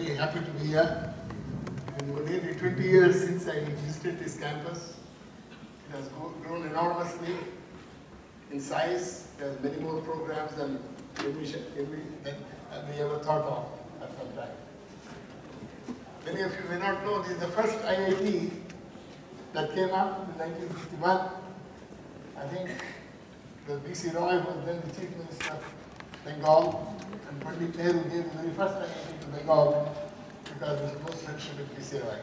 very happy to be here. And for nearly 20 years since I visited this campus, it has grown enormously in size. There are many more programs than we ever thought of at some time. Many of you may not know this is the first IIT that came up in 1951. I think the B.C. Roy was then the Chief Minister of Bengal, and Pandit Nehru gave the very first IIT to Bengal because there was a close friendship with B.C. Roy.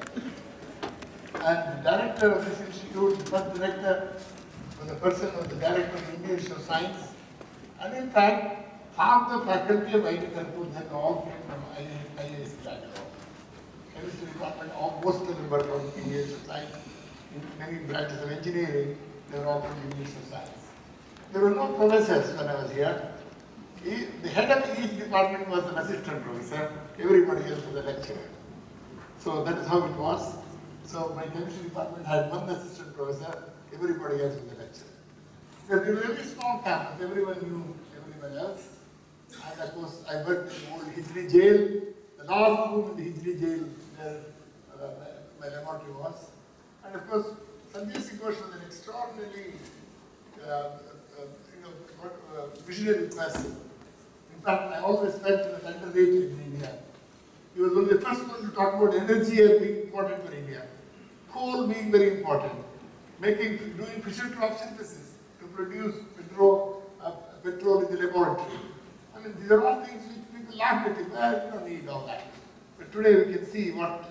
And the director of this institute, the first director, was a person who was the director of the Indian Institute of Science. And in fact, half the faculty of IIT Kharagpur then all came from IIT Kharagpur. Chemistry department, most of them were from Indian Institute of Science. In many branches of engineering, they were all from Indian Institute of Science. There were no professors when I was here. The head of each department was an assistant professor. Everybody else was a lecturer. So that is how it was. So my chemistry department had one assistant professor. Everybody else was a lecturer. It was a very small campus. Everyone knew everyone else. And of course, I worked in the old Hijri jail, the last room in the Hijri jail where my laboratory was. And of course, Sanjay Singh Ghosh was an extraordinarily visionary person. In fact, I always felt he was underrated in India. He was one of the first one to talk about energy as being important for India. Coal being very important. Doing Fischer-Tropsch synthesis to produce petrol in the laboratory. I mean, these are all things which people laugh at him. Well, you don't need all that. But today we can see what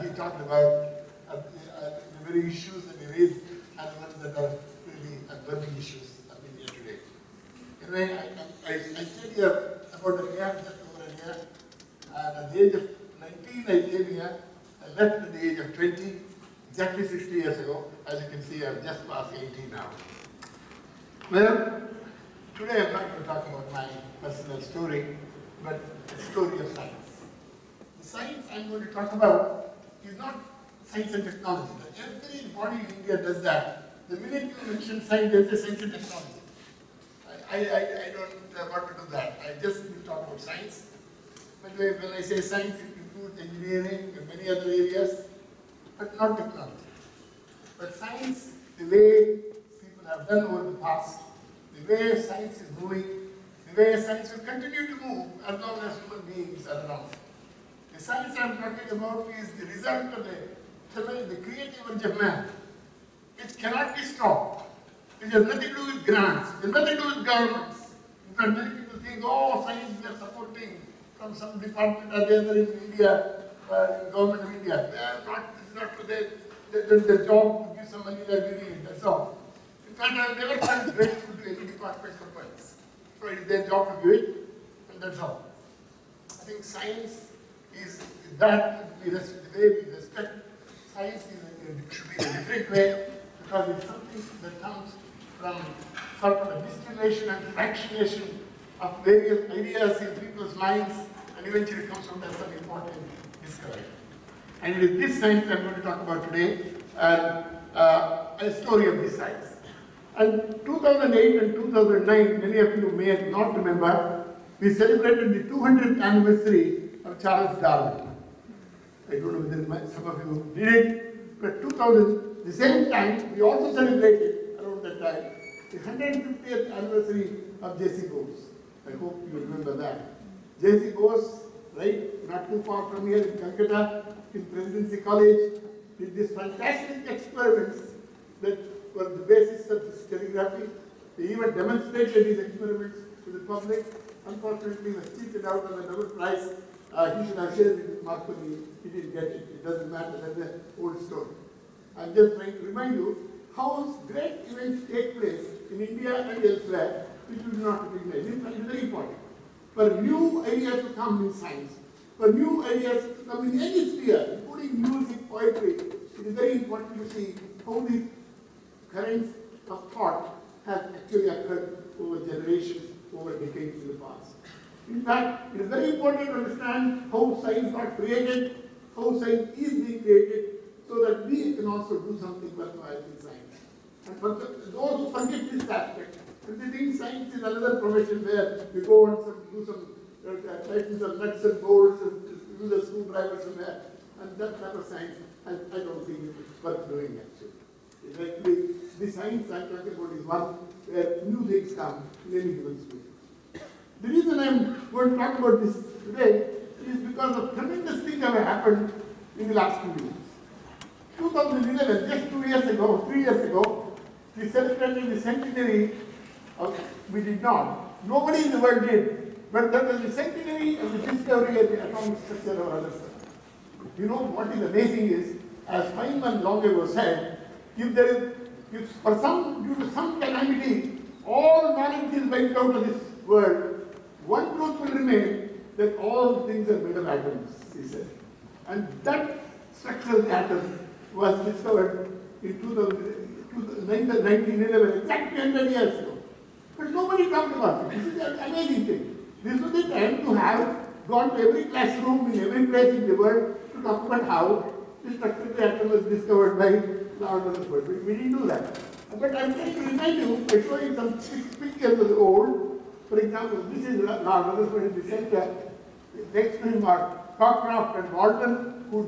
he talked about, the very issues that he raised, and the ones that are really burning issues of India today. Anyway, I stayed here about a year, just over a year, and at the age of 19 I came here. I left at the age of 20, exactly 60 years ago. As you can see, I'm just past 80 now. Well, today I'm not going to talk about my personal story, but the story of science. The science I'm going to talk about is not science and technology. Every body in India does that. The minute you mention science, they say science and technology. I don't want to do that. I just will talk about science. But when I say science, it includes engineering and many other areas, but not technology. But science, the way people have done over the past, the way science is moving, the way science will continue to move as long as human beings are around. The science I'm talking about is the result of the creative urge of man. It cannot be stopped. It has nothing to do with grants. It has nothing to do with governments. In fact, many people think, oh, science we are supporting from some department or the other in India, government of India. It's not their job to give some money, they are giving it, that's all. In fact, I have never felt grateful to any department for funds. So it is their job to give it, and that's all. I think science is that the way we respect science should be in a different way, because it's something that comes from sort of a distillation and fractionation of various ideas in people's minds, and eventually comes from some important discovery. And it is this science I'm going to talk about today, and a story of this science. And 2008 and 2009, many of you may not remember, we celebrated the 200th anniversary of Charles Darwin. I don't know whether some of you did it, but the same time, we also celebrated, around that time, the 150th anniversary of J.C. Bose. I hope you remember that. J.C. Bose, right, not too far from here in Calcutta, in Presidency College, did these fantastic experiments that were the basis of this telegraphy. He even demonstrated his experiments to the public. Unfortunately, he was cheated out of the Nobel Prize. He should have shared it with Marconi. He didn't get it. It doesn't matter. That's an old story. I'm just trying to remind you how great events take place in India and elsewhere, which we do not recognize. In fact, it's very important. For new ideas to come in science, for new ideas to come in any sphere, including music, poetry, it is very important to see how the currents of thought have actually occurred over generations, over decades in the past. In fact, it is very important to understand how science got created, how science is being created, so that we can also do something worthwhile in science. And for those who forget this aspect, and they think science is another profession where we go and do some tighten some nuts and bolts and do the drivers in there, and that type of science, I don't think it's worth doing actually. It's actually, the science I'm talking about is one where new things come in any given student. The reason I'm going to talk about this today is because of tremendous things that have happened in the last 2 years. 2011, just 2 years ago, 3 years ago, we celebrated the centenary of, we did not. Nobody in the world did. But that was the centenary of the discovery of the atomic structure of other stuff. You know what is amazing is, as Feynman long ago said, if for some, due to some calamity, all knowledge is wiped out of this world, one truth will remain, that all things are made of atoms, he said. And that structure of the atom was discovered in 1911, exactly 100 years ago. But nobody talked about it. This is an amazing thing. This was the time to have gone to every classroom in every place in the world to talk about how the structure of the atom was discovered by Lord Rutherford. We didn't do that. But I'm trying to remind you by showing some pictures of the old. For example, this is Lord Rutherford in the center. Next to him are Cockcroft and Walton, who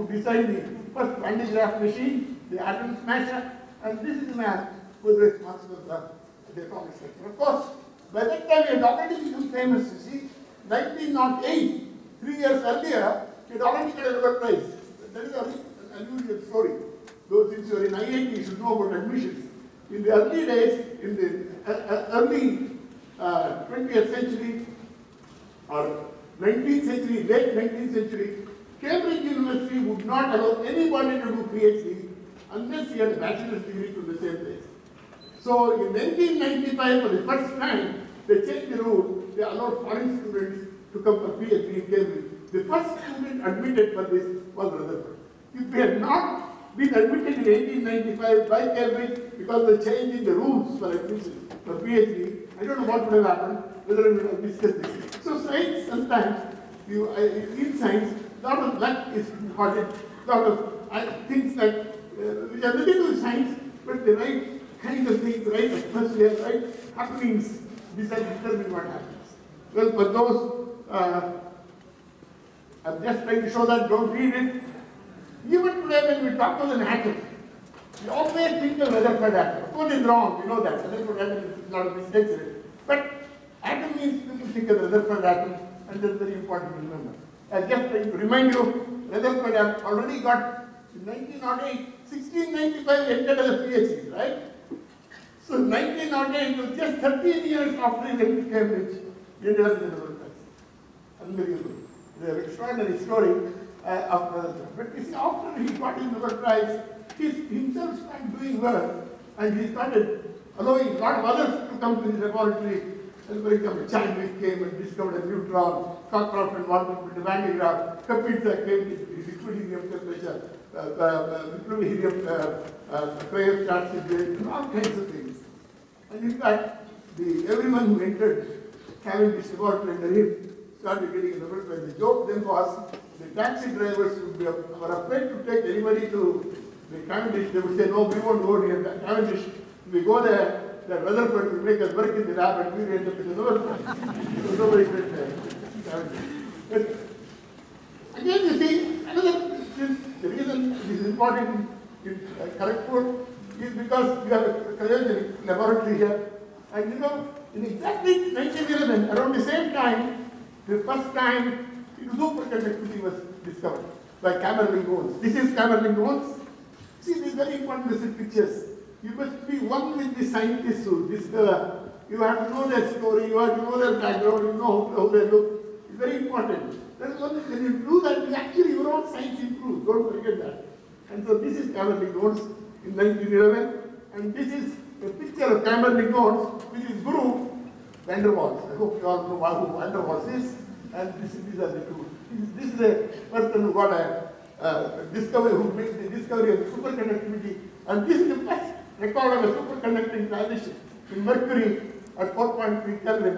designed the first Van de Graaff machine, the atom smasher, and this is the man who was responsible for the atomic structure. Of course, by that time he had already become famous, you see. 1908, 3 years earlier, he had already got a Nobel Prize. That is an unusual story. Though since you are in IIT, you should know about admissions. In the early days, in the early 20th century, or 19th century, late 19th century, Cambridge University would not allow anybody to do PhD unless he had a bachelor's degree from the same place. So in 1995, for the first time, they changed the rule. They allowed foreign students to come for PhD in Cambridge. The first student admitted for this was Rutherford. If we had not been admitted in 1895 by Cambridge because of the change in the rules for admission for PhD, I don't know what would have happened, whether we would have discussed this. So science, sometimes, in science, a lot of luck is important, a lot of things like, which have nothing to do with science, but the right kind of things, right atmosphere, right happenings, determine what happens. Well, for those, I'm just trying to show that, don't read it. Even today when we talk about an atom, we always think of Rutherford atom. Of course it's wrong, we know that. Rutherford atom is not a mistake in it. But atom means people think of Rutherford atom, and that's very important to remember. I just trying to remind you, Rutherford atom already got in 1908, 1695 entered as a PhD, right? So 1908 was just 13 years after he went to Cambridge, he ended up in the Nobel Prize. Unbelievable. It's an extraordinary story of Rutherford. But you see, after he got his Nobel Prize, he himself started doing work, and he started allowing a lot of others to come to his laboratory. And for example, Chadwick came and discovered a neutron, Cockcroft and Walton with the Van de Graaff, Kapitsa came with liquid helium temperature, liquid helium cryostats, and all kinds of things. And in fact, everyone who entered Cavendish laboratory under him started getting a Nobel Prize. The joke then was the taxi drivers were afraid to take anybody to the Cavendish. They would say, no, we won't go near the Cavendish. If we go there, the Rutherford will make us work in the lab and we end up in the Nobel Prize. So nobody went there. But again, you see, the reason this is important in Kharagpur is because you have a cryogenic laboratory here. And you know, in exactly 1911, around the same time, the first time superconductivity was discovered by Camerling-Owens. This is Camerling-Owens. See, these very important little pictures. You must be one with the scientists who discover. You have to know their story, you have to know their background, you know how they look. It's very important. That's one thing. When you do that, you actually, your own science improves. Don't forget that. And so this is Camerling-Owens in 1911. And this is a picture of Camerling-Owens with his guru, Van der Waals. I hope you all know who Van der Waals is. And these are the two. This is a person who got a discovery, who made the discovery of superconductivity. And this is the first record of a superconducting transition in mercury at 4.3 Kelvin.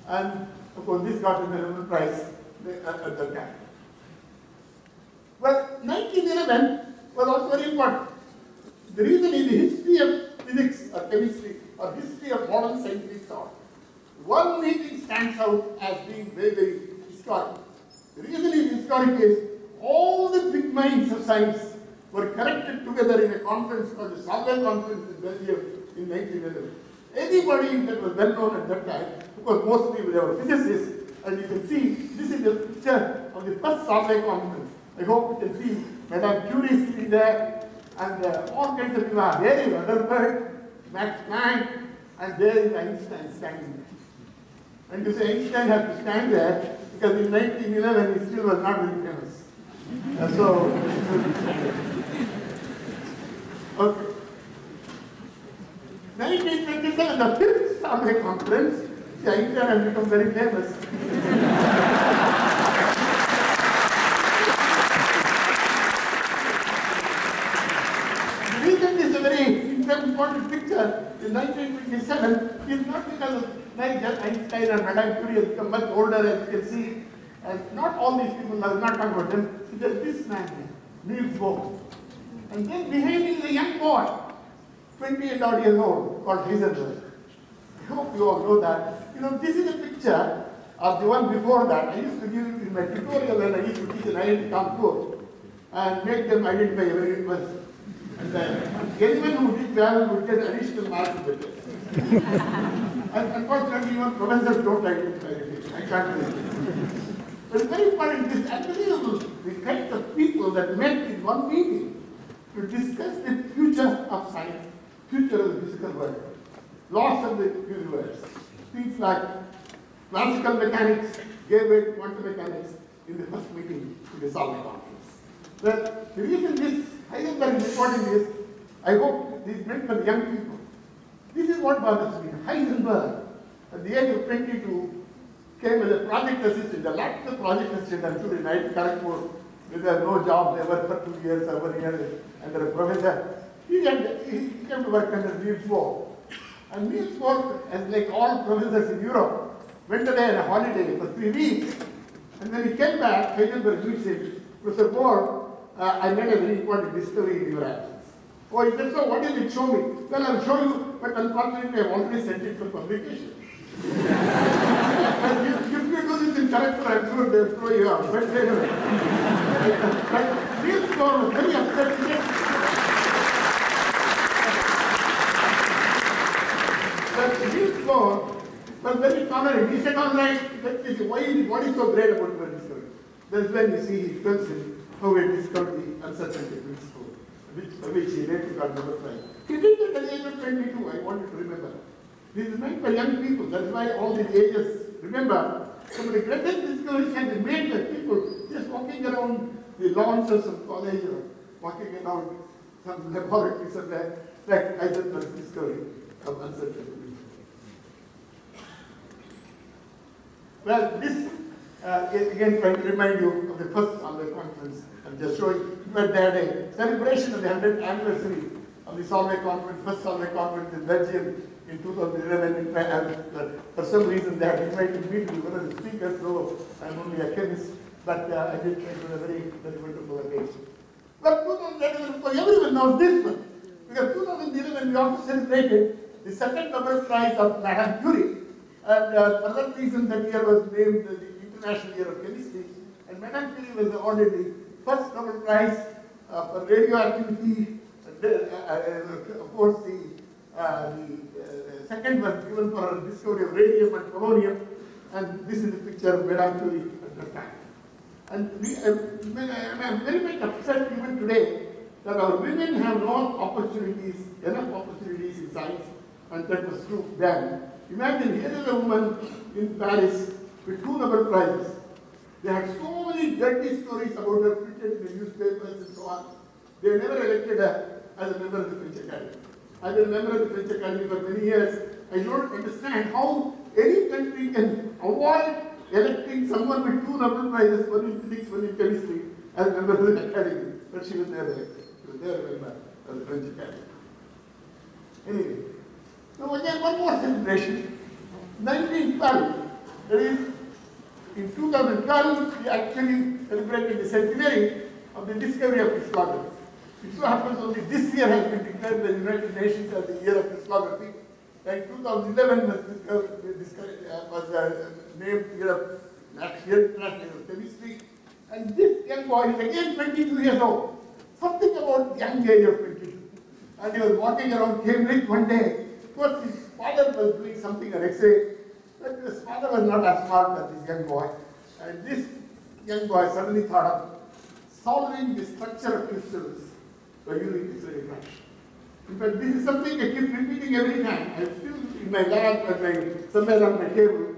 And of course, this got him the Nobel Prize at that time. Well, 1911 was also very important. The reason is the history of physics or chemistry or history of modern scientific thought. One meeting stands out as being very, very historic. The reason is historic is minds of science were collected together in a conference called the Solvay Conference in Belgium in 1911. Anybody that was well known at that time, because mostly they were physicists, and you can see this is the picture of the first Solvay Conference. I hope you can see Madame Curie sitting there, and all kinds of people are there in Rutherford, Max Planck, and there is Einstein standing there. And you say Einstein had to stand there because in 1911 he still was not very famous. And so, okay. 1927, the fifth Solvay Conference, Einstein has become very famous. The reason is a very important picture in 1927 is not because of Nigel Einstein and Madame Curie has become much older, as you can see, and not all these people, I will not talk about them. There's this man here, Niels Bohr. And then behind him is a young boy, 28 odd years old, called Heisenberg. I hope you all know that. You know, this is a picture of the one before that. I used to give it in my tutorial when I used to teach in IIT Kharagpur and make them identify every person. And anyone who did well would get additional marks with it. And unfortunately, even professors don't identify it. I can't do it. But it's very important, this unbelievable, the kinds of people that met in one meeting to discuss the future of science, future of the physical world, laws of the universe, things like classical mechanics gave way to quantum mechanics in the first meeting in the Solvay Conference. Well, the reason this Heisenberg is important is, I hope this is meant for the young people. This is what bothers me. Heisenberg, at the age of 22, came as a project assistant, a lot of project assistant, I'm sure in IIT Kharagpur, there were no jobs, they worked for 2 years, over here, and a professor. He came to work under Niels Bohr. And Niels Bohr, as like all professors in Europe, went away on a holiday for 3 weeks. And when he came back, Heisenberg meets him, Professor Bohr, I made a very important discovery in your absence. Oh, he said, so what did it show me? Well, I'll show you, but unfortunately I've already sent it for publication. And if you do this in Kharagpur, I'm sure they'll throw you out. But anyway, Niels Bohr was very upset. But Niels Bohr was very tolerant. He said, all right, what is so great about your discovery? That's when you see he tells him how he discovered the uncertainty principle, for which he later got Nobel Prize. He did it at the age of 22, I want you to remember. This is meant for young people, that's why all these ages, remember, some of the greatest discoveries can be made by people just walking around the lawns of some college or walking around some laboratory somewhere, like Heisenberg's discovery of uncertainty. Well, this again trying to remind you of the first Solvay Conference. I'm just showing, but they had a celebration of the 100th anniversary of the Solvay Conference, first Solvay Conference in Belgium in 2011. For some reason, they had invited me to be one of the speakers, so I'm only a chemist, but I did it on a very, very wonderful occasion. But 2011, everyone knows this one, because 2011 we also celebrated the second Nobel Prize of Madame Curie, and for that reason that year was named the International Year of Chemistry, and Madame Curie was awarded the first Nobel Prize for radioactivity, of course the second was given for her discovery of radium and polonium, and this is the picture of Madame Curie at that time. And I'm very much upset even today that our women have no opportunities, enough opportunities in science, and that was true then. Imagine, here is a woman in Paris with 2 Nobel Prizes. They had so many dirty stories about her printed in the newspapers and so on. They never elected her as a member of the French Academy. I've been a member of the French Academy for many years. I don't understand how any country can avoid electing someone with 2 Nobel Prizes, one in physics, one in chemistry, as a member of the Academy. But she was never elected. She was never a member of the French Academy. Anyway, now again one more celebration. 1912, that is, in 2012, we actually celebrated the centenary of the discovery of crystallography. It so happens only this year has been declared by the United Nations as the year of crystallography. And 2011 was named year of International Year of Chemistry. And this young boy is again 22 years old. Something about young age of 22. And he was walking around Cambridge one day. Of course, his father was doing something, an X-ray, but his father was not as smart as this young boy. And this young boy suddenly thought of solving the structure of crystals by using X-ray diffraction. In fact, this is something I keep repeating every time. I still in my lab or somewhere on my table,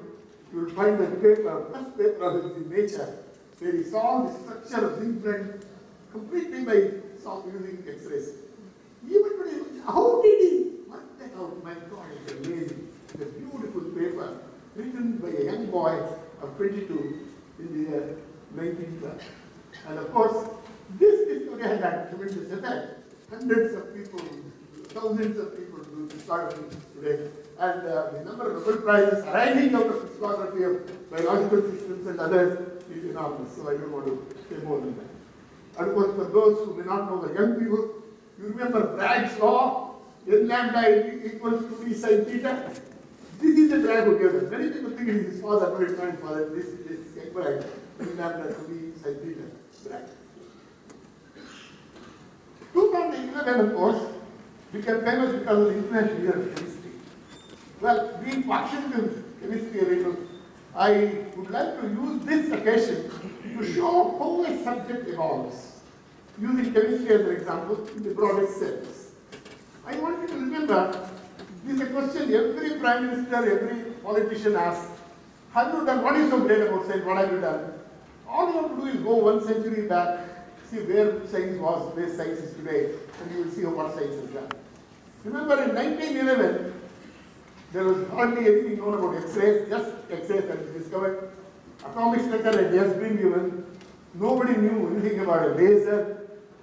you will find that paper, first paper of it in Nature, where he solved the structure of zinc blende completely by using X-rays. Even today, how did he work that out? My God, it's amazing. It's a beautiful paper written by a young boy of 22 in the year 1912. And of course, this discovery had had tremendous effect. Hundreds of people, thousands of people do this sort of thing today. And the number of Nobel Prizes arising out of crystallography of biological systems and others is enormous. So I don't want to say more than that. And of course, for those who may not know, the young people, you remember Bragg's law, N lambda equals to V sin theta. This is the Bragg who gave us. Many people think it is his father, but it's not his father. This is young Bragg, N lambda to V sin theta, Bragg. 2011, of course, became famous because of the International Year of Chemistry. Well, being partial to chemistry a little, I would like to use this occasion to show how a subject evolves. Using chemistry as an example in the broadest sense. I want you to remember, this is a question every prime minister, every politician asks. Have you done, what is so great about science, what have you done? All you have to do is go 1 century back, see where science was, where science is today, and you will see what science has done. Remember in 1911, there was hardly anything known about X-rays, just X-rays that was discovered. Atomic structure had just been given. Nobody knew anything about a laser.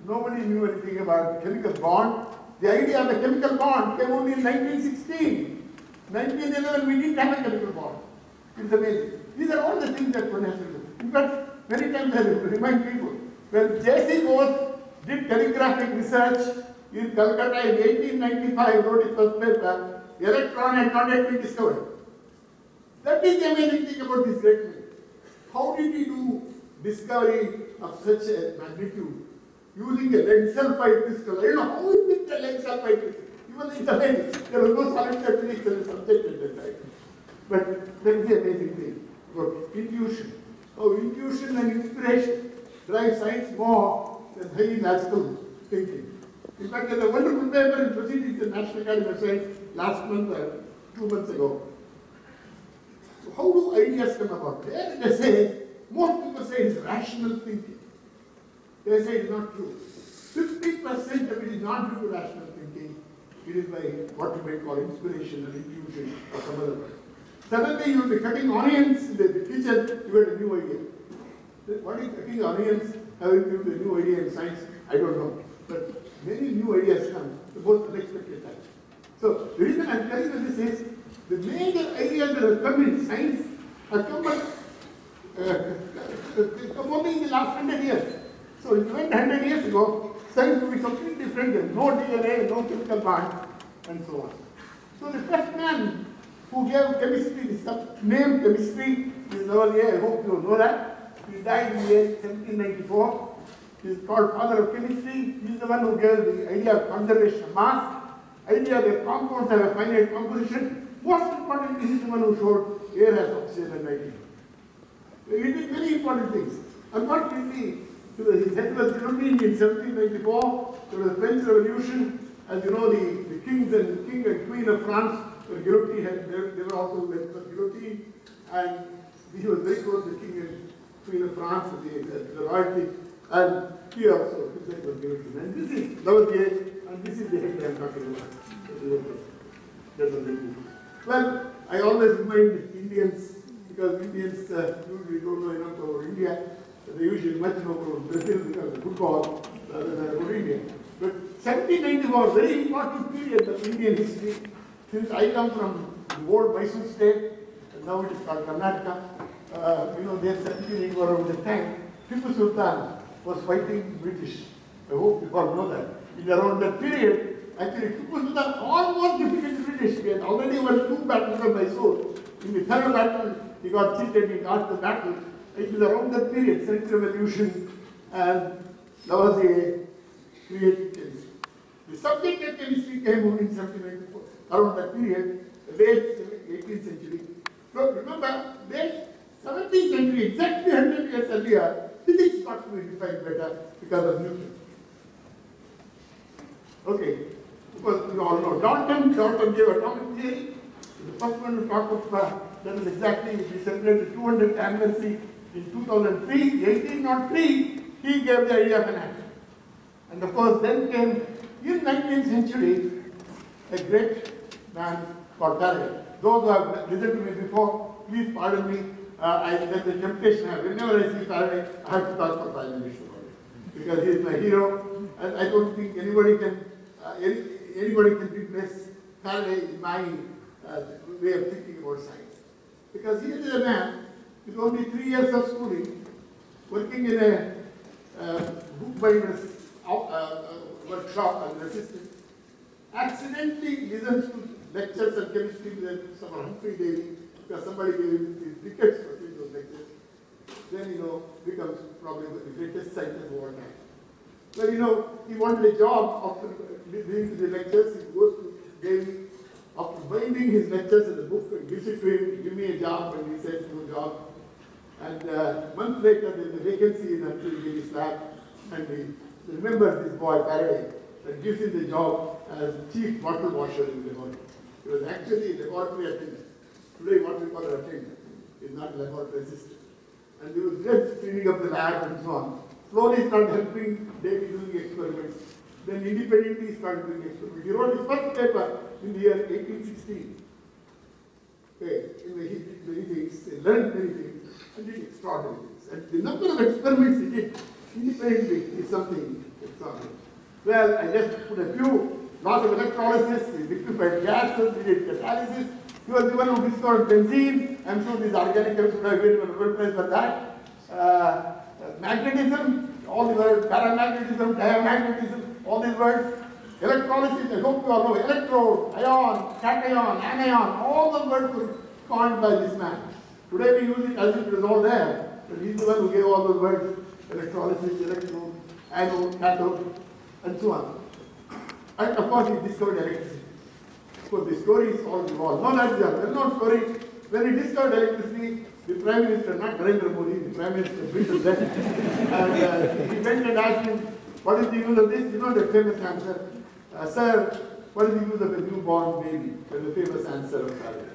Nobody knew anything about chemical bond. The idea of a chemical bond came only in 1916. 1911, we didn't have a chemical bond. It's amazing. These are all the things that one has to do. In fact, many times I remind people, when J.C. Bose did calligraphic research in Calcutta in 1895, wrote his first paper, the electron had not yet been discovered. That is the amazing thing about this great man. How did he do discovery of such a magnitude? Using a lead sulfide crystal. I don't know how he picked a lead sulfide crystal. Even it's amazing. There was no solid state physics as a subject at that time. But that is the amazing thing about intuition. How intuition and inspiration drive science more than highly logical thinking. In fact, there's a wonderful paper in Proceedings in National Academy of Science last month or 2 months ago. So how do ideas come about? There they say, most people say it's rational thinking. They say it's not true. 50% of it is not due to rational thinking. It is by what you might call inspiration or intuition or some other word. Suddenly you will be cutting onions in the kitchen, you get a new idea. What is cutting onions having to do with a new idea in science? I don't know. But many new ideas come, the most unexpected time. So the reason I'm telling you this is, the major ideas that have come in science have come only in the last 100 years. So if you went 100 years ago, science would be completely different. There's no DNA, no chemical bond, and so on. So the first man who gave chemistry, the name chemistry, is Lavoisier. I hope you know that. He died in the year 1794. He is called father of chemistry. He is the one who gave the idea of conservation of mass, idea that compounds have a finite composition. Most importantly, he is the one who showed air has oxygen and nitrogen. He did very important things. Unfortunately, his head was guillotined in 1794. There was the French Revolution. As you know, the king and queen of France were guillotined. They were also guillotined. And he was very close to the king and queen of France, the royalty. And he also, his head was guillotined. And this is Lavoisier, and this is the head I am talking about. That's what they do. Well, I always remind Indians, because Indians usually don't know enough about India. They usually much know about Brazil because of football rather than about India. But 1794, very important period of Indian history. Since I come from the old Mysore state, and now it is called Karnataka, they had 1794 over the time. Tipu Sultan was fighting British. I hope you all know that. In around that period, actually Tipu Sultan almost defeated the British. He had already won 2 battles of Mysore. In the third battle, he got cheated, he lost the battle. It was around that period, French Revolution and Lavoisier created chemistry. The subject of chemistry came on in 1794, around that period, late 18th century. So remember, late 17th century, exactly 100 years earlier, physics got to be defined better because of Newton. Okay, because you all know Dalton gave atomic theory. The first one to talk of that is exactly, we celebrated 200th anniversary in 2003, 1803, he gave the idea of an atom. And of course, then came, in 19th century, a great man called Faraday. Those who have listened to me before, please pardon me. There's a temptation. Whenever I see Faraday, I have to talk for 5 minutes about it. Because he is my hero, and I don't think anybody can replace Faraday in my way of thinking about science. Because he is a man with only 3 years of schooling, working in a bookbinder's workshop as an assistant, accidentally listens to lectures on chemistry with some Humphrey Davy, because somebody gave him the tickets for seeing those lectures. Then, becomes probably the greatest scientist of all time. But, he wanted a job after listening to the lectures. He goes to Davy, after binding his lectures in the book, and gives it to him, give me a job, and he says, no job. And a month later, there's a vacancy in his lab, and he remembers this boy, Faraday, and gives him the job as chief bottle washer in the laboratory. He was actually a laboratory attendant. Today, what we call an attendant is not a laboratory assistant. And he was just cleaning up the lab and so on. Slowly started helping Davy doing experiments. Then independently started doing experiments. He wrote his first paper in the year 1816. Okay, he did many things, he learned many things, and did extraordinary things. And the number of experiments he did independently is something extraordinary. Well, I just put a few laws of electrolysis, he liquefied gases, he did catalysis. He was the one who discovered benzene. I'm sure these organic chemists would have given a Nobel Prize for that. Magnetism, all the words, paramagnetism, diamagnetism, all these words. Electrolysis, I hope you all know, electrode, ion, cation, anion, all the words were coined by this man. Today we use it as if it was all there, but he's the one who gave all those words, electrolysis, electrode, anode, cathode, and so on. And of course he discovered electricity. So the story is all involved. No, that's a well-known story. When he discovered electricity, the Prime Minister, not Narendra Modi, the Prime Minister of Britain then, and he went and asked him, what is the use of this? You know the famous answer. Sir, what is the use of a newborn baby? That's the famous answer of Faraday.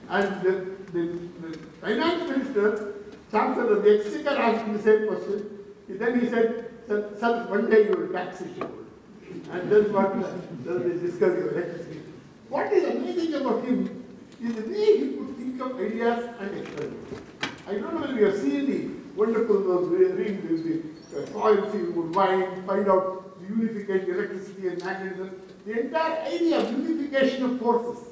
And the Finance Minister, Chancellor of the Exchequer, asked him the same question. Then he said, sir, one day you will tax it. And that's what the discovery of electricity. What is amazing about him is the way he could think of ideas and experiments. I don't know whether you have seen the wonderful reading the coils he would find out the unification, electricity and magnetism. The entire idea of unification of forces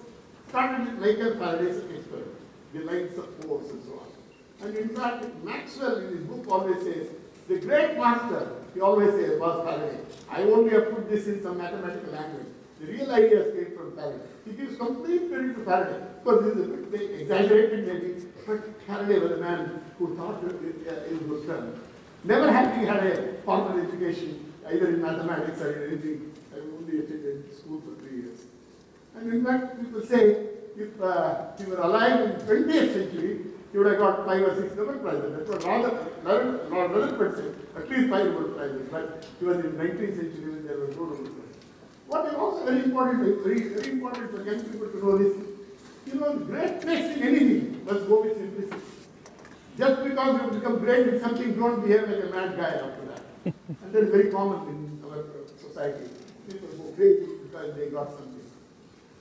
started with Michael Faraday's experiment, the lines of force and so on. And in fact, Maxwell in his book always says, the great master, he always says, was Faraday. I only have put this in some mathematical language. The real ideas came from Faraday. He gives complete credit to Faraday. Because this is a bit exaggerated maybe, but Faraday was a man who thought in those terms. Never having had a formal education, either in mathematics or in anything, I only attended school for 3 years. And in fact, people say, if he were alive in the 20th century, he would have got 5 or 6 Nobel Prizes. That was rather percent, at least 5 Nobel Prizes. But he was in the 19th century when there were no Nobel Prizes. What is also very important, very important for young people to know this, greatness in anything must go with simplicity. Just because you become great in something, don't behave like a mad guy after that. And that is very common in our society. People go crazy because they got something.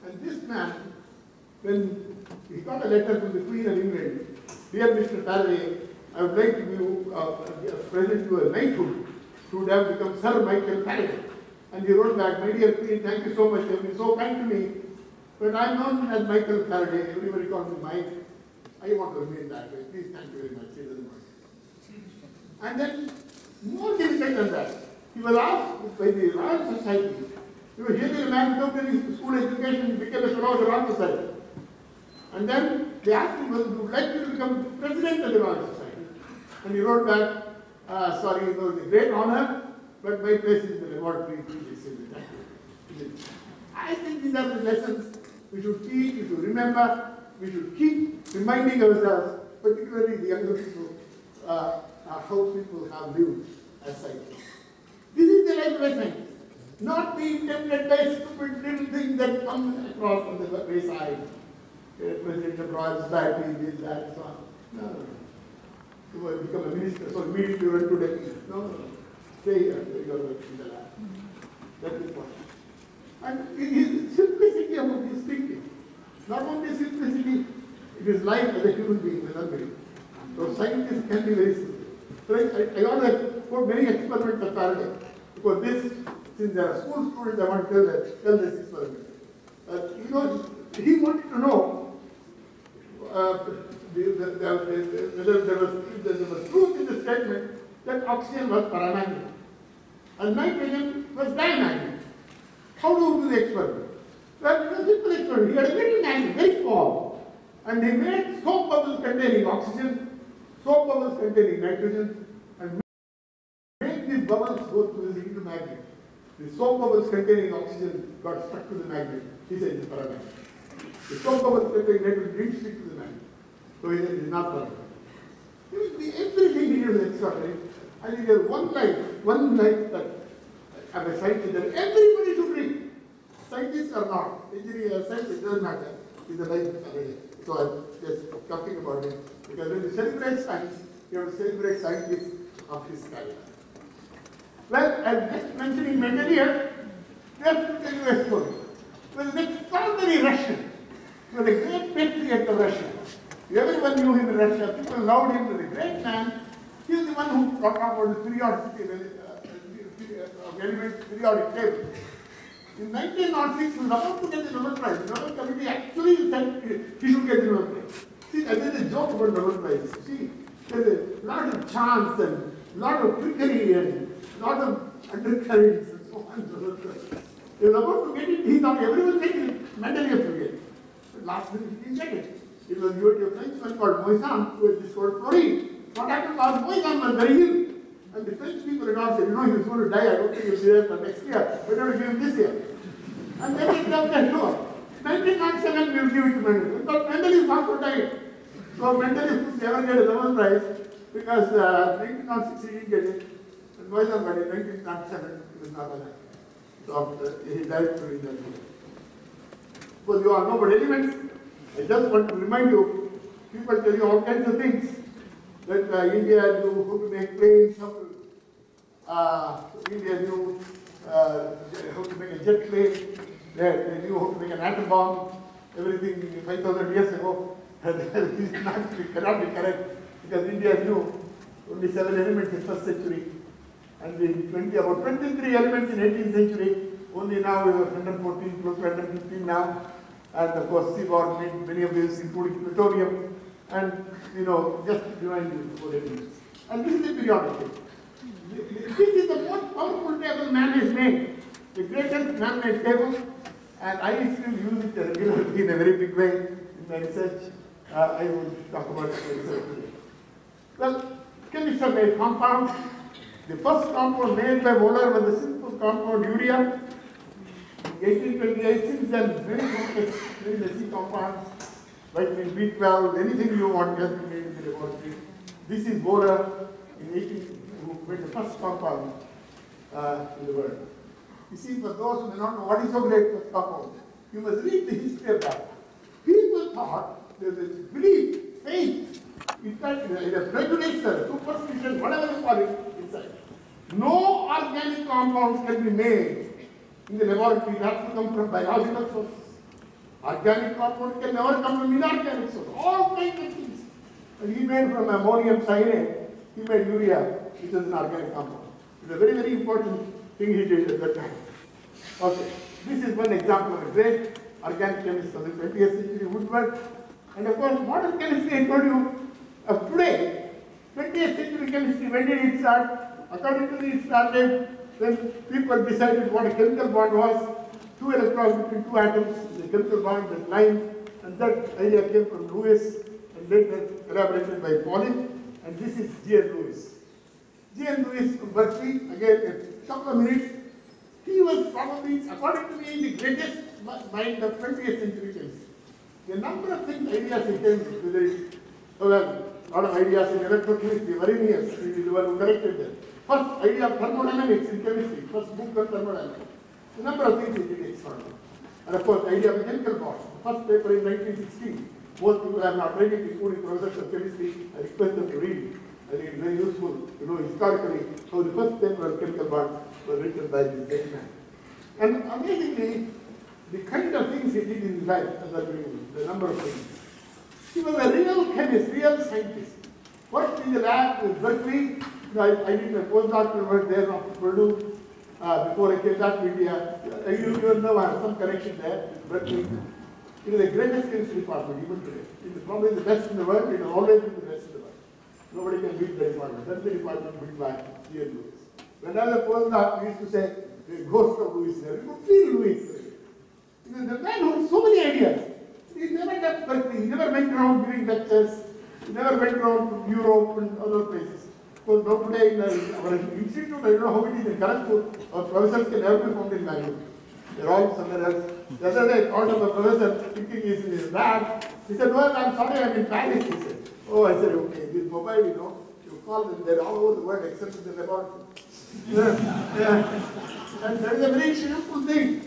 And this man, when he got a letter from the Queen of England, dear Mr. Faraday, I would like to present you a knighthood who would have become Sir Michael Faraday. And he wrote back, my dear Queen, thank you so much, you have been so kind to me. But I am known as Michael Faraday, everybody calls me Mike. I want to remain that way. Please, thank you very much. He doesn't want it. And then, more difficult than that, he was asked by the Royal Society. He was really a man without any school education, he became a fellow of the Royal Society. And then they asked him whether he would like to become president of the Royal Society. And he wrote back, sorry, it was a great honor, but my place is in the laboratory. I think these are the lessons we should teach, we should remember, we should keep reminding ourselves, particularly the younger people, how people have lived as scientists. This is the life of a scientist. Not being tempted by stupid little things that come across on the wayside. President of Royal Society, this, that, so on. No. To become a minister, so immediately you run to deputy. No. Stay here, you are working in the lab. That is important. And his simplicity about his thinking. Not only simplicity, it is life as a human being, another being. So scientists can be very simple. So I always quote many experiments of Faraday. Because this, since they are school students, I want to tell this experiment. He wanted to know whether there was truth in the statement that oxygen was paramagnetic and nitrogen was diamagnetic. How do you do the experiment? Well, it was a simple experiment. He had a little magnet, very small, and he made soap bubbles containing oxygen, soap bubbles containing nitrogen, and made these bubbles go through this little magnet. The soap bubbles containing oxygen got stuck to the magnet. He said it is paramagnetic. The soap bubbles containing nitrogen didn't stick to the magnet. So he said it is not paramagnetic. Everything he did was extraordinary. I think there is one life that as a scientist that everybody should read. Scientists are not. Engineers, scientists, doesn't matter. It's the life of every day. So I'm just talking about it. Because when you celebrate science, you have to celebrate scientists of his career. Well, I'm just mentioning Mendeleev, just to tell you a story. There was an extraordinary Russian. He was a great patriot of Russia. Everyone knew him in Russia. People loved him. He was a great man. He was the one who brought about the periodicity of elements, periodic table. In 1906, he was about to get the Nobel Prize. The Nobel Committee actually said he should get the Nobel Prize. See, there is a joke about Nobel Prize. See, there is a lot of chance and a lot of trickery and a lot of undercurrents and so on. He was about to get it. He thought everyone getting it. Mendeleev to get it. But last minute he didn't get it. It was a Frenchman called Moissan who had discovered fluorine. What happened was Moissan was very ill. And the French people had all said, he was going to die, I don't think he'll be there for next year. We're going to give him this year. And then they left that door. 1907, we will give it to Mendeleev. But Mendeleev was also died. So Mendeleev could never get a Nobel Prize because 1906 he didn't get it. And Moissan got it. 1907 he was not alive. So he died during that year. Because you all know about elements. I just want to remind you, people tell you all kinds of things. That India knew how to make planes, India knew how to make a jet plane, they knew how to make an atom bomb, everything 5,000 years ago. This cannot be correct because India knew only 7 elements in the 1st century and about 23 elements in 18th century. Only now we have 114, close to 115 now. And of course, Seaborg made many of these, including plutonium. And, just to remind you what it is. And this is the periodic table. This is the most powerful table man has made. The greatest man-made table. And I still use it regularly in a very big way in my research. I will talk about it in research today. Well, chemists have made compounds. The first compound made by Wohler was a simple compound, urea. In 1828, since then, very complex, very messy compounds. Vitamin B12, anything you want has been made in the laboratory. This is Wohler who made the first compound in the world. You see, for those who may not know what is so great first compound, you must read the history of that. People thought there was belief, faith, in fact, either prejudice or superstition, whatever you call it, inside. No organic compounds can be made in the laboratory. They have to come from biological sources. Organic compound can never come from inorganic source. All kinds of things. And he made from ammonium cyanide, he made urea, which is an organic compound. It's a very, very important thing he did at that time. Okay, this is one example of a great organic chemist of the 20th century, Woodward. And of course, modern chemistry, I told you, of today, 20th century chemistry, when did it start? According to me, it started when people decided what a chemical bond was. 2 electrons between 2 atoms, the chemical bond, that line, and that idea came from Lewis and later elaborated by Pauling. And this is G.N. Lewis. G.N. Lewis from Berkeley, again, a couple of minutes. He was probably, according to me, the greatest mind of 20th century chemistry. The number of things, ideas he came with, whether it's, well, a lot of ideas in electrochemistry, Varenius, he is the one who corrected them. First idea of thermodynamics in chemistry, first book on thermodynamics. A number of things he did extraordinary. And of course, the idea of chemical bonds. The first paper in 1916. Most people have not read it, including professors of chemistry. I request them to read it. I think it's very useful to know historically how the first paper on chemical bonds was written by this great man. And amazingly, the kind of things he did in his life, as I believe, the number of things. He was a real chemist, real scientist. Worked in the lab with Berkeley. I did my postdoctoral work there after Purdue. Before I came back to India, you know I have some connection there with Berkeley. It is the greatest chemistry department even today. It is probably the best in the world. It has always been the best in the world. Nobody can beat the department. That's the department built by G.N. Lewis. When I was a postdoc, we used to say, the ghost of Lewis there. You could feel Lewis. The man who had so many ideas. He never left Berkeley. He never went around giving lectures. He never went around to Europe and other places. Because now today in our institute, I don't know how it is in Kharagpur, our professors can never be found in Bangalore. They're all somewhere else. The other day I called up a professor thinking he's in his lab. He said, well, I'm sorry, I'm in Paris, he said. Oh, I said, okay, this mobile, you call them, they're all over the world except in the laboratory. And that is a very shameful thing.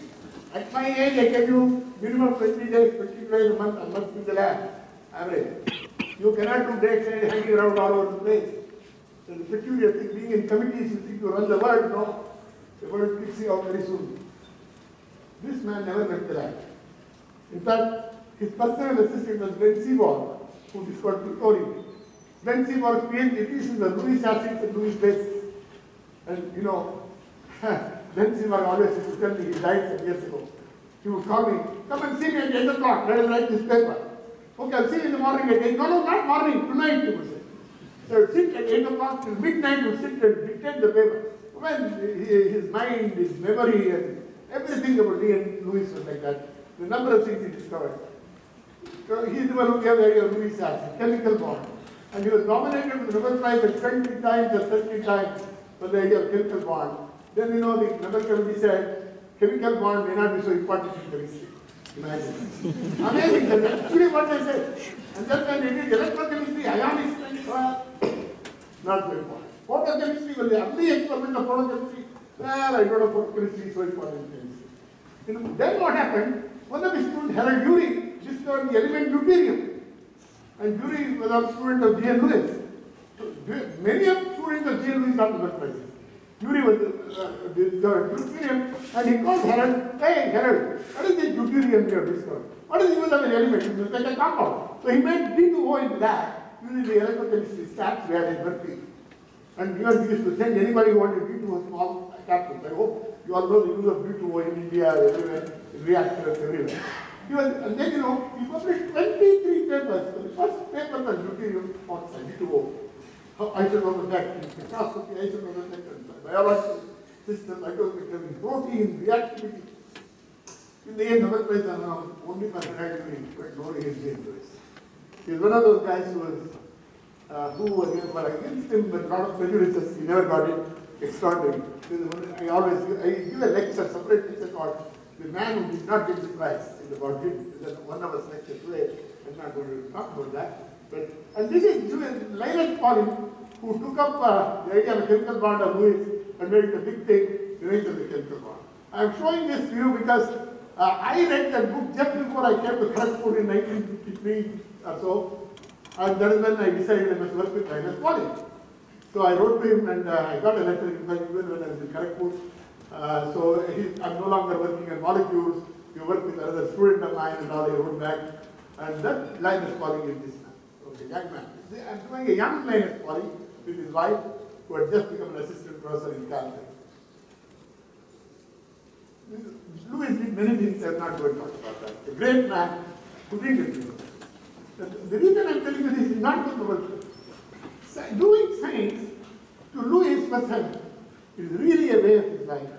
At my age, I can do minimum 20 days, 20 days a month, I must be in the lab, average. You cannot do days hanging around all over the place. So the peculiar thing, being in committees, you think you run the world, no. The world kicks you out very soon. This man never left the lab. In fact, his personal assistant was Ben Seaborg, who discovered plutonium. Ben Seaborg's PhD thesis was Lewis acids and Lewis bases. And Ben Seaborg always used to tell me, he died some years ago. He would call me, come and see me at 8 o'clock, let us write this paper. Okay, I'll see you in the morning at 8. No, not morning, tonight, he would say. So he would sit at 8 o'clock till midnight, he would sit and dictate the paper. When his mind, his memory, and everything about G.N. Lewis was like that. The number of things he discovered. So he's the one who gave the idea of Lewis acid, chemical bond. And he was nominated with the Nobel Prize at 20 times or 30 times for the idea of chemical bond. Then the Nobel Committee said, chemical bond may not be so important in chemistry. Imagine. Amazing, that's actually what they said. And then when they did electrochemistry, ionic strength, not so important. Photochemistry was the only experiment of photochemistry. Well, I don't know photochemistry is so important in chemistry. Then what happened? One of his students, Harold Urey, discovered the element deuterium. And Urey was a student of G.N. Lewis. So many of the students of G.N. Lewis got Nobel Prizes. Urey was discovered deuterium, and he called Harold, hey Harold, what is this deuterium you have discovered? What is the use of an element? It is like a compound. So he made D2O into that using the electrochemistry stats we had in Berkeley. And we used to send anybody who wanted D2O small capsules. I hope you all know the use of D2O in India, everywhere, in reactors, everywhere. And then, he published 23 papers. So the first paper was deuterium oxide, D2O. How isotope effect in spectroscopy, isotope effect in biological systems, isotope protein, reactivity. In the end, Nobel Prize announced only for Harold Urey, but no G.N. Lewis. He was one of those guys who were against him, but a lot of prejudices. He never got it. Extraordinary. I give a lecture, separate lecture called The Man Who Did Not Get the Prize. It's about him. It's a 1 hour lecture today. I'm not going to talk about that. And this is Linus Pauling, who took up the idea of a chemical bond of Lewis and made it a big thing, the rise of the chemical bond. I'm showing this to you because I read that book just before I came to Kharagpur in 1953 or so. And that is when I decided I must work with Linus Pauling. So I wrote to him and I got a letter even when I was in Kharagpur. I'm no longer working on molecules. You work with another student of mine and all. I wrote back. And that Linus Pauling is this man. Okay, young man. I'm doing a young Linus Pauling with his wife who had just become an assistant professor in Caltech. Lewis did many things. I'm not going to talk about that. A great man who did it. The reason I'm telling you this is not for the world. Doing science to Lewis was heaven. It is really a way of his life.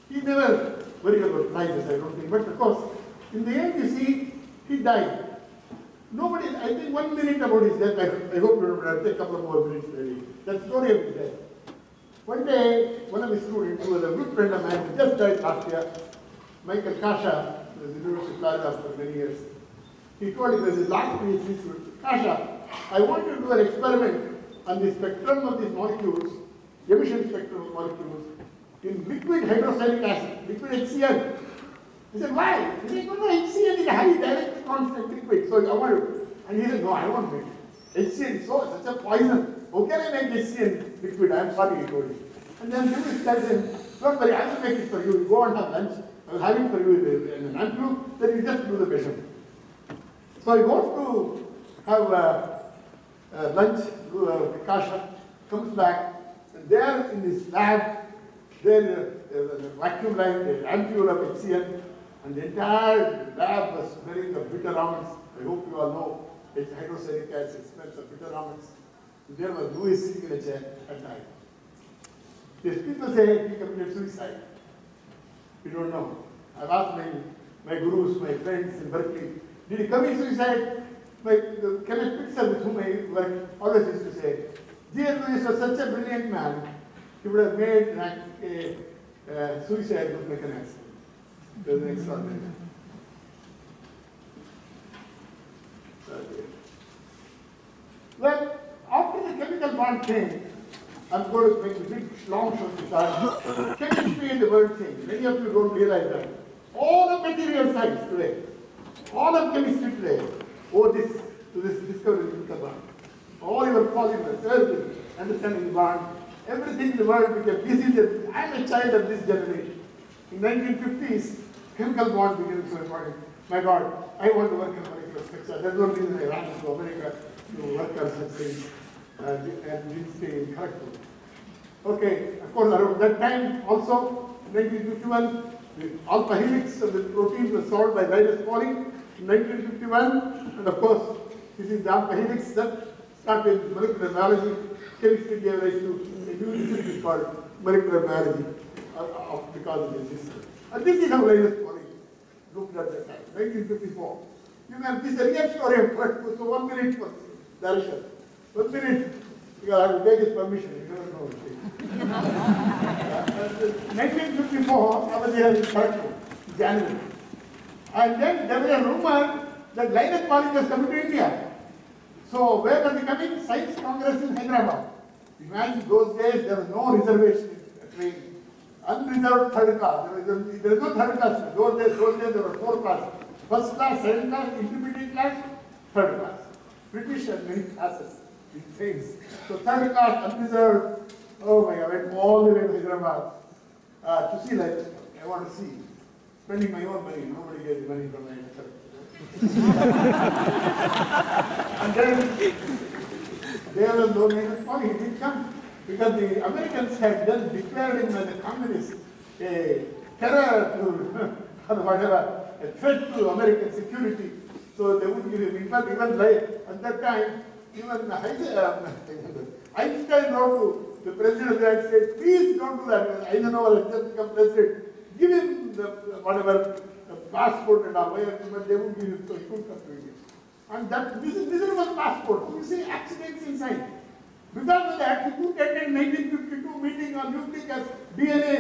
He never worried about prizes, I don't think. But of course, in the end, you see, he died. Nobody, I think 1 minute about his death, I hope you remember, I'll take a couple of more minutes maybe. That story of his death. One day, one of his students, who was a good friend of mine, who just died last year, Michael Kasha, who was at the University of Florida for many years, he told him, as his last PhD student, Kasha, I want you to do an experiment on the spectrum of these molecules, emission spectrum of molecules, in liquid hydrochloric acid, liquid HCl. He said, why? He said, no, HCl is a highly directly constant liquid, so I want to. And he said, no, I won't make it. HCl is such a poison. How can I make HCl liquid? I'm sorry, he told me. And then Lewis tells him, don't worry, I will make it for you. You go and have lunch. I will have it for you in an until, then you just do the measurement. So he goes to have lunch, do Kasha, comes back, and there in his lab, there is a vacuum line, the ampule of HCl, and the entire lab was smelling of bitter almonds. I hope you all know it's hydrochloric acid smells of bitter almonds. There was Lewis sitting in a chair at night. These people say he committed suicide. We don't know. I've asked my gurus, my friends in Berkeley, did he commit suicide? The Kenneth Pitzer, with whom I work, always used to say, Dear Lewis was such a brilliant man, he would have made a suicide look like an accident. It was extraordinary. Well, after the chemical bond change, I'm going to make a big long show because chemistry is the word change. Many of you don't realize that. All of material science today, all of chemistry today, owe this to this discovery of chemical bond. All your polymers, everything, understanding the bond, everything in the world became this. I'm a child of this generation. In 1950s, chemical bond became so important. My God, I want to work in molecular structure. That's one reason I ran to America to work on such things and stay in Kharagpur. Okay, of course, around that time also, in 1951, the alpha helix of the protein was solved by Linus Pauling in 1951, and of course, this is the alpha helix that started molecular biology. Chemistry gave rise to a new discipline called molecular biology because of this system. And this is how Linus Pauling looked at that time, 1954. You can, this is a real story of Kharagpur, so 1 minute for direction. 1 minute, because I will take his permission, you never know. 1954, I was here in Kharagpur, January. And then there was a rumor that Linus Pauling was coming to India. So where was he coming? Science Congress in Hyderabad. Imagine those days there was no reservation in train. Unreserved third class. There was no third class. Those days there were 4 classes. First class, second class, intermediate class, third class. British had many classes in trains. So third class, unreserved. Oh my God, I went all the way to Hyderabad to see Linus. I want to see. Spending my own money. Nobody gave me money from my And then there was no Linus Pauling. He didn't come because the Americans had then declared him as a communist, a terror to whatever, a threat to American security. So they wouldn't give him. In fact, even at that time, even Einstein wrote to the President of the United States, please don't do that. Eisenhower had just become president. Give him the whatever passport and all, but they wouldn't give him, so he couldn't come to India. And that this was passport. So you see accidents in science. Because of that, he couldn't attend 1952 meeting on nucleic acid DNA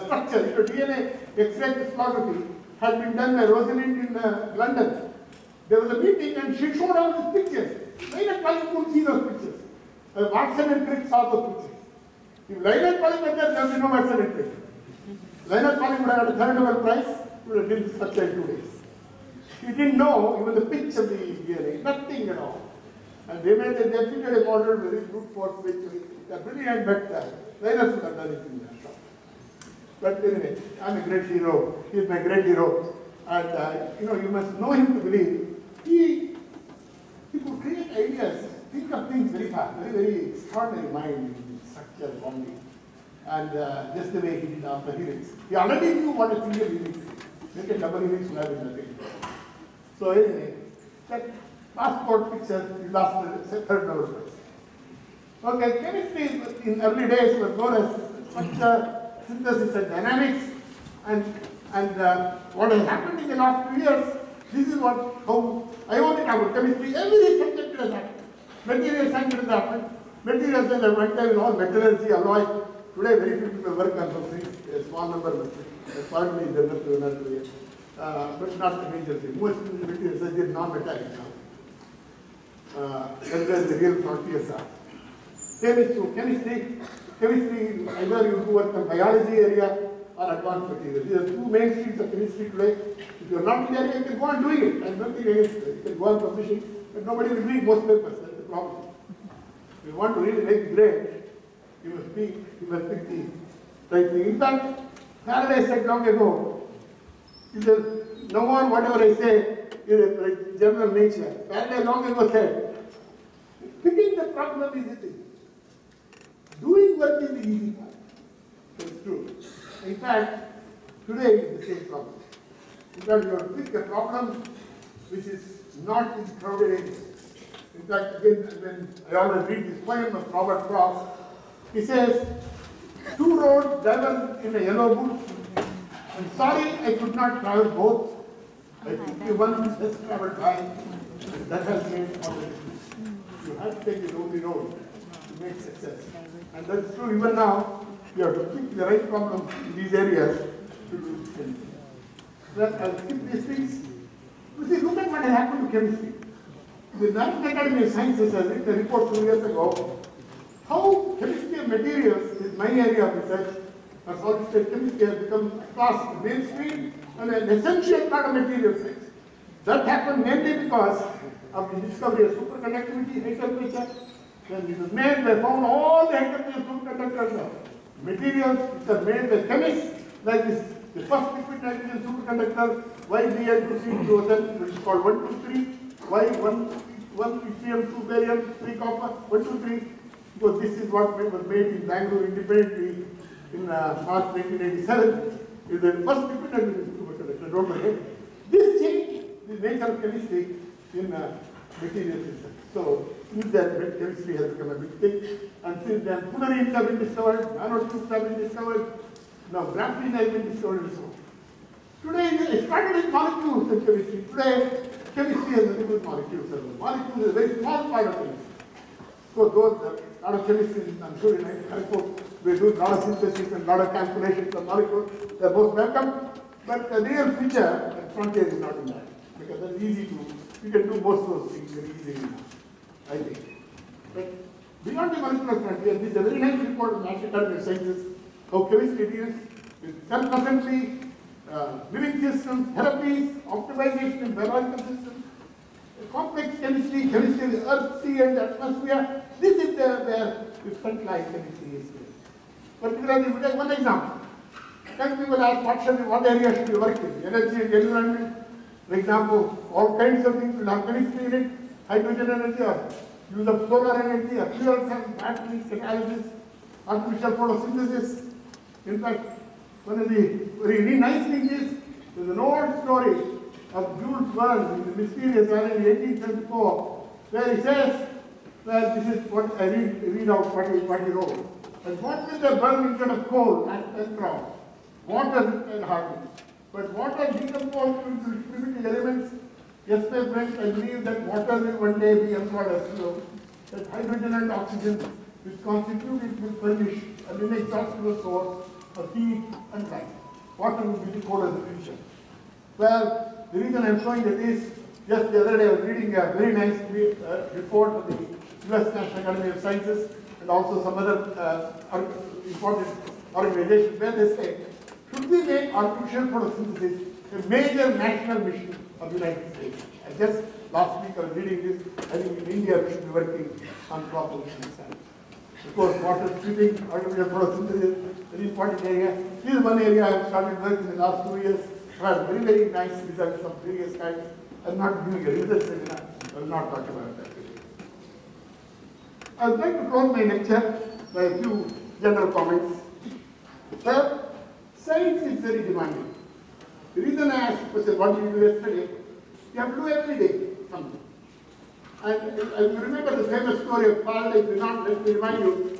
structure, DNA X-ray crystallography had been done by Rosalind in London. There was a meeting and she showed all these pictures. Linus Pauling couldn't see those pictures. Watson and Crick saw those pictures. If Linus Pauling was there, there would be no Watson and Crick. Linus Pauling would have had a third Nobel Prize, he would have done this structure in 2 days. He didn't know even the pitch of the DNA, nothing at all. And they fitted a model very brute force which they are brilliant, but Linus would have done it in that shop. But anyway, I'm a great hero. He is my great hero. And you must know him to believe. He could create ideas, think of things very fast, very, very extraordinary mind in structure, bonding. And just the way he did after helix. He already knew what a single helix is. Make a double helix will have nothing. So anyway, that passport picture, he lost the third Nobel Prize. Okay, chemistry in early days was known as structure, synthesis and dynamics. And what has happened in the last few years, this is how I only talk about chemistry. Every subject has happened. Material science has happened. Material science has went in all metallurgy, alloy. Today, very few people work on some things. A small number of partly they but not the major thing. Most material science is non-metallic now. That's where the real frontiers are. Chemistry, either you work in biology area or advanced materials. These are two main streams of chemistry today. If you are not in the area, you can go on doing it. I'm nothing against it. You can go on publishing, but nobody will read most papers. That's the problem. If you want to really make it great, you must pick the right thing. In fact, Faraday said long ago, no more whatever I say is a general nature. Faraday long ago said, picking the problem is the thing. Doing work is the easy part. That's true. In fact, today is the same problem. In fact, you have to pick a problem which is not in crowded areas. In fact, again, when I always read this poem of Bharat Prof, he says, two roads travel in a yellow bush. I'm sorry I could not travel both. I think the one which less traveled by, that has made all the difference. You have to take the only road to make success. And that's true even now. You have to pick the right problem in these areas to do anything. Well, I'll skip these things. You see, look at what has happened to chemistry. The National Academy of Sciences has written a report 2 years ago how chemistry of materials is my area of research. And solid state chemistry has become across the mainstream and an essential part of material science. That happened mainly because of the discovery of superconductivity, high temperature. When it was made, they found all the high temperature superconductors of materials which are made by chemists, like this, the first liquid nitrogen superconductor, YBN232, which is called 123, Y1 yttrium, 2 barium, 3 copper, 123, because this is what was made in Bangalore independently in March 1987. Is the first liquid nitrogen superconductor, don't forget. This changed the nature of chemistry in material systems. So, since then, chemistry has become a big thing. And since then, fullerenes have been discovered, nanotubes have been discovered, now graphene has been discovered and so on. Today, it started with molecules in chemistry. Today, chemistry has nothing with molecules. Molecules is a very small part of chemistry. So, those, a lot of chemistry, I'm sure in IIT Kharagpur, we do a lot of synthesis and a lot of calculations of molecules. They're both welcome. But the real feature and frontier is not in that. Because that's easy to, you can do most of those things very easily now, I think. But beyond the molecular frontier, this is a very nice report of National Academy of Sciences, how chemistry deals with cell assembly, living systems, therapies, optimization in biological systems, complex chemistry, chemistry of the earth, sea, and atmosphere. This is where the frontline chemistry is. Particularly, we take one example. Some people ask, what area should we work in? Energy and environment. For example, all kinds of things will have chemistry in it, hydrogen energy, or use of solar energy, or fuel cells, batteries, catalysis, artificial photosynthesis. In fact, one of the very nice things is, there's an old story of Jules Verne in The Mysterious Island in 1874, where he says, well, this is what I read out what he wrote. And what will they burn instead of coal and crown? Water and hardness. But water decomposed into primitive elements. Yes, my friends, I believe that water will one day be employed as fuel. That hydrogen and oxygen, which constitute it, will furnish an inexhaustible source of heat and light. Water will be the core of the future. Well, the reason I'm showing that is, just the other day I was reading a very nice report of the US National Academy of Sciences and also some other important organizations where they say, should we make artificial photosynthesis a major national mission of the United States? And just last week I was reading this, I think in India we should be working on crop pollution science. Of course, water treating, artificial photosynthesis, very important area. This is one area I have started working in the last 2 years. I have very, very nice results of various kinds. I'm not giving a research seminar, I will not talk about that today. I would like to close my lecture by a few general comments. Sir, science is very demanding. The reason I asked was what did you do yesterday? You have to do every day something. And you remember the famous story of Faraday, let me remind you.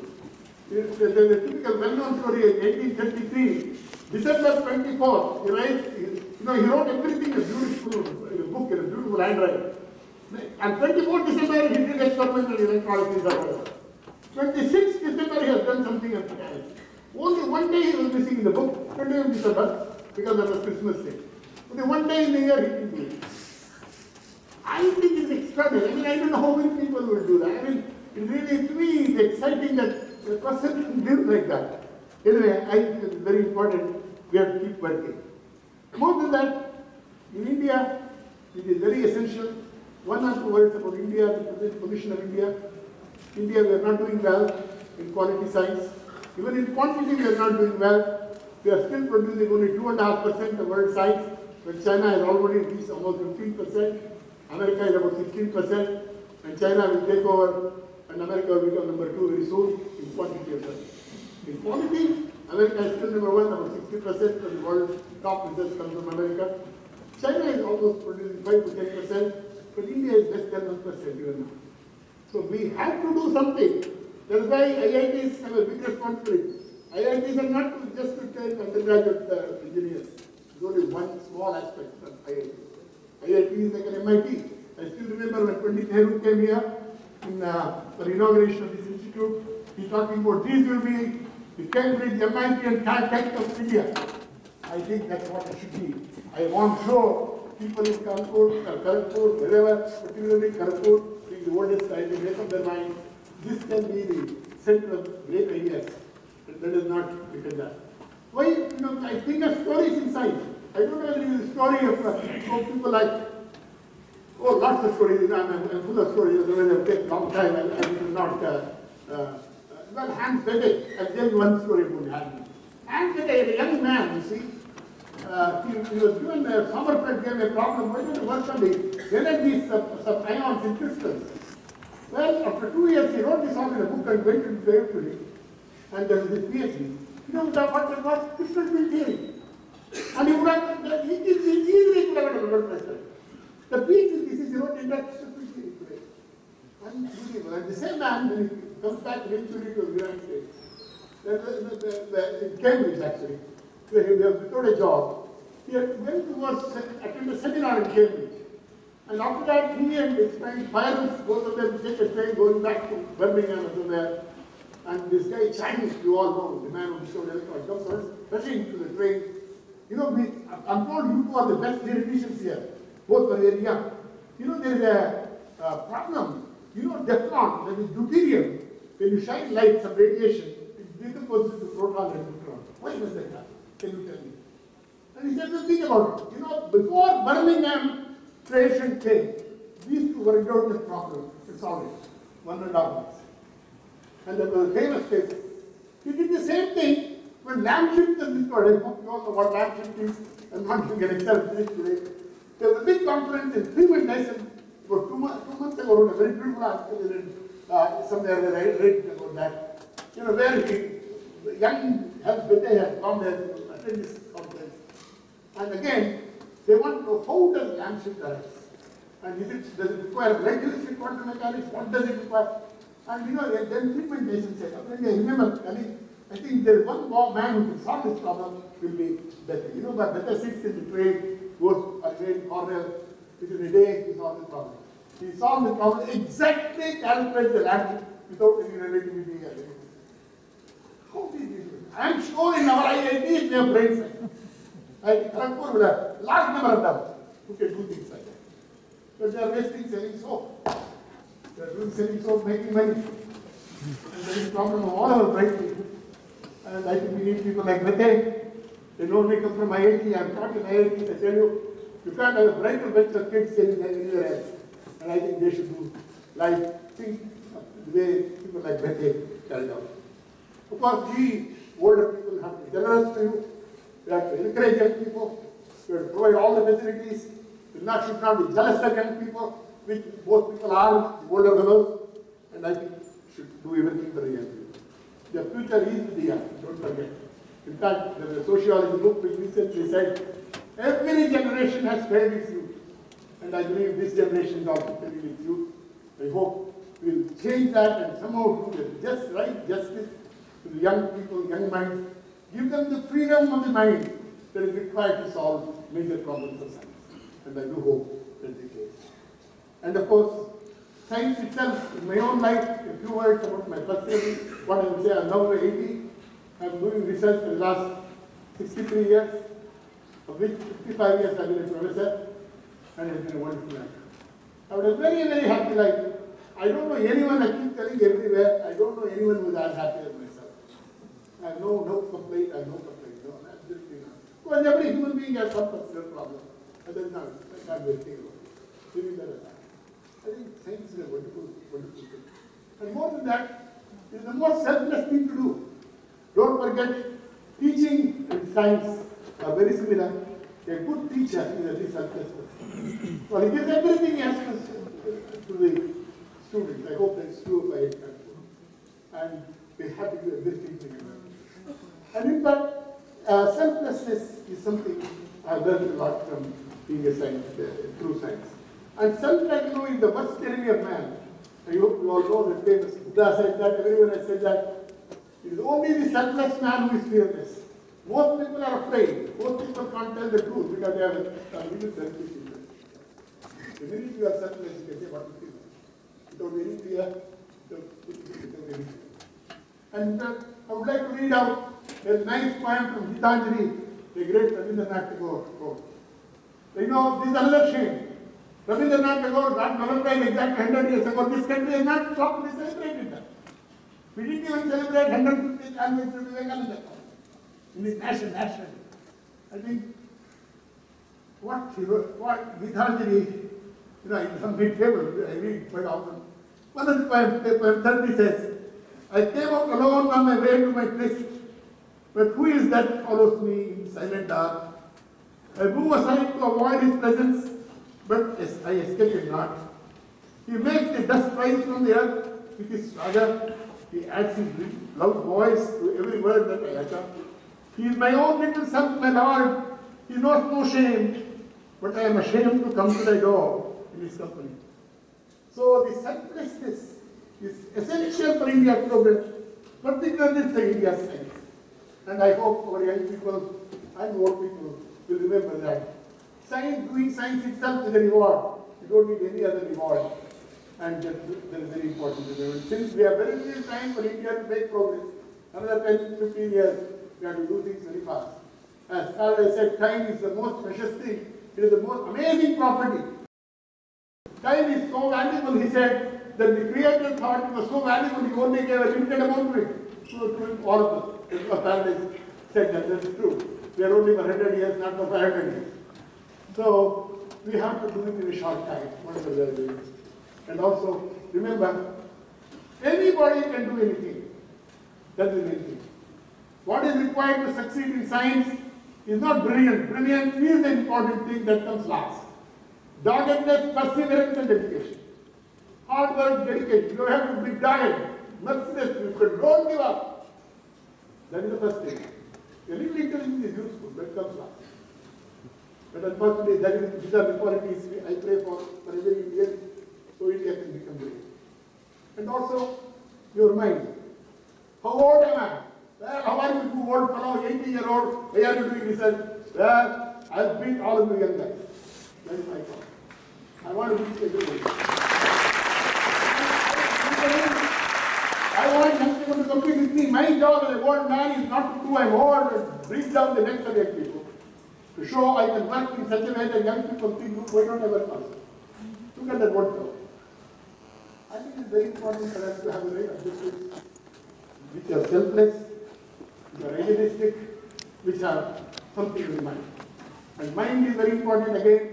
There's a typical well-known story in 1833, December 24th, he wrote everything in a beautiful book, in a beautiful handwriting. And 24th December, he did experimental electronics or whatever. 26th December, he has done something else. Only one day he was missing in the book, 20th December, because that was Christmas Day. Only one day in the year he didn't do it. I think it's extraordinary. I mean, I don't know how many people will do that. I mean, it really, to me, it's exciting that a person can live like that. Anyway, I think it's very important we have to keep working. More than that, in India, it is very essential. One or two words about India, the present position of India. India, we are not doing well in quality science. Even in quantity, we are not doing well. We are still producing only 2.5% of world science, when China has already reached almost 15%. America is about 16%, and China will take over, and America will become number 2 very soon in quantity of them. In quality, America is still number 1, about 60% of the world top research comes from America. China is almost producing 5 to 10%, but India is less than 1% even now. So we have to do something. That is why IITs have a big responsibility. IITs are not just to train undergraduate engineers. It's only one small aspect of IIT. IIT is like an MIT. I still remember when Pandit Nehru came here for inauguration of this institute, he talking about these will be the Cambridge, MIT and Caltech of India. I think that's what it should be. I want to show people in Kharagpur, wherever, particularly Kharagpur, being the oldest, I think make up their mind, this can be the center of great ideas. But that is not become that. Why, I think of stories in science. I don't know the story of people like, oh, lots of stories, I'm full of stories, otherwise it will take a long time and it will not, well, Hans Bethe, I'll tell you one story about Hans. Hans Bethe, a young man, you see, he was given a Sommerfeld gave a problem, why don't you work on the energy sub-ions in crystals? Well, after 2 years, he wrote this all in a book and went into the actually, and there was his PhD. You know what it was? Crystal field theory. And he would have, he easily could have got a blood pressure. The PhD thesis he wrote in that crystal field theory today. Unbelievable. And the same man, when he comes back eventually to the United States, in Cambridge actually, where he was without a job, he went to attend a seminar in Cambridge. And after that, he and his friend parents, both of them take a train going back to Birmingham or somewhere. And this guy, Chinese, you all know, the man who showed electrons, comes rushing to the train. I'm told you two are the best theoreticians here. Both were very young. There is a problem. Teflon, that is deuterium, when you shine light, some radiation, it decomposes into proton and neutron. Why does that happen? Can you tell me? And he said, well, think about it. Before Birmingham creation came, these two worked out the problem to solve it. 1.5 months. And there was a famous case. He did the same thing when lamp shift was discovered. I hope you all know what lamp shift is. I'm not going to get excited today. There was a big conference in Freeman Dyson about 2 months ago, wrote a very beautiful article in somewhere where I read about that. Where the young Hans Bethe had come there to attend this conference. And again, they want to know how does lamp shift arise? And does it require relativistic quantum mechanics? What does it require? And then Freeman Dyson said, I remember, I think there's one more man who can solve this problem will be Bethe. But Bethe sits in the train, goes a train corner, within a day he solves the problem. He solved the problem exactly, calculates the lamp without any relativity. How did he do it? I am sure in our IITs we have brain science. IIT Kharagpur will have large number of them who can do things like that. But they are wasting selling soap. They are doing selling soap, making money. And there is a problem of all our bright people. And I think we need people like Bethe. They normally come from IIT. I am taught in IIT. I tell you, you can't have a brighter bunch of kids selling than anywhere else. And I think they should do think the way people like Bethe carried out. Of course, we older people have to be generous to you. We have to encourage young people. We have to provide all the facilities. We should not be jealous of young people, which both people are, the older fellows. And I think we should do everything for the young people. The future is with the young, don't forget. In fact, there is a sociology book which recently said, every generation has failed its youth. And I believe this generation is also failing its youth. I hope we will change that and somehow do the just right justice to the young people, young minds. Give them the freedom of the mind that is required to solve major problems of science. And I do hope that they can. And of course, science itself, in my own life, a few words about my personality, what I would say, I'm now 80. I'm doing research for the last 63 years, of which 55 years I've been a professor, and it's been a wonderful life. I would have a very, very happy life. I don't know anyone, I keep telling everywhere, I don't know anyone who is as happy as myself. I have no complaint, I have no complaint, no, absolutely not. Because every human being has some personal problem. And that's not, I can't wait to think about it. Leaving that aside. I think science is a wonderful, wonderful thing. And more than that, it is the most selfless thing to do. Don't forget, teaching and science are very similar. A good teacher is a very selfless person. Well, he gives everything he has to the students. I hope that's true of IIT Kharagpur. And we're happy to have this teaching. And in fact, selflessness is something I've learned a lot from being a science, true science. And self-sacrifice is the worst enemy of man. I hope you all know the famous Buddha said that, everyone has said that. It is only the selfless man who is fearless. Most people are afraid. Most people can't tell the truth because they have a little selfish interest. The minute you are selfless, you can say what you feel. Without any fear, without any fear. And I would like to read out a nice poem from Gitanjali, the great Rabindranath Tagore quote. You know, this is another shame. Rabindranath Tagore got Nobel Prize exactly 100 years ago. This country has not stopped to be celebrated. We didn't even celebrate 150th anniversary of Vivekananda in the national. I think what Gitanjali, you know, in some big table, I read quite often. One of the poems 30 says, I came up alone on my way to my tryst, but who is that follows me in silent dark? I move aside to avoid his presence, but I escape him not. He makes the dust rise from the earth with his swagger. He adds his loud voice to every word that I utter. He is my own little son, my Lord. He knows no shame, but I am ashamed to come to thy door in his company. So the selflessness is essential for India's progress, particularly for India's science. And I hope our young people and old people will remember that. Doing science itself is a reward. You don't need any other reward. And that is very important to remember. Since we have very little time for India to make progress, another 10, 15 years, we have to do things very fast. As Kalidas said, time is the most precious thing. It is the most amazing property. Time is so valuable, he said, that the Creator thought it was so valuable, he only gave a limited amount to it. So to all of us, Kalidas said that is true. We are only for 100 years, not for 500 years. So we have to do it in a short time, whatever we are doing. And also, remember, anybody can do anything. That is anything. What is required to succeed in science is not brilliance. Brilliance is the important thing that comes last. Doggedness, perseverance, and dedication. Hard work, dedication. You have to be dogged, merciless, but don't give up. That is the first thing. A little intelligence is useful, but comes last. But unfortunately, these are the qualities I pray for every Indian, so India can become great. And also, your mind. How old am I? Well, how are you, you old fellow, 80-year-old? Why are you doing research? Well, I've beat all of you young guys. That is my thought. I want to beat everybody. I want young people to compete with me. My job as an old man is not to prove I'm old and bring down the necks of young people. To show I can work in such a way that young people think, why don't I work also? Look at that one fellow. I think it's very important for us to have a very objectives which are selfless, which are idealistic, which are something in mind. And mind is very important again.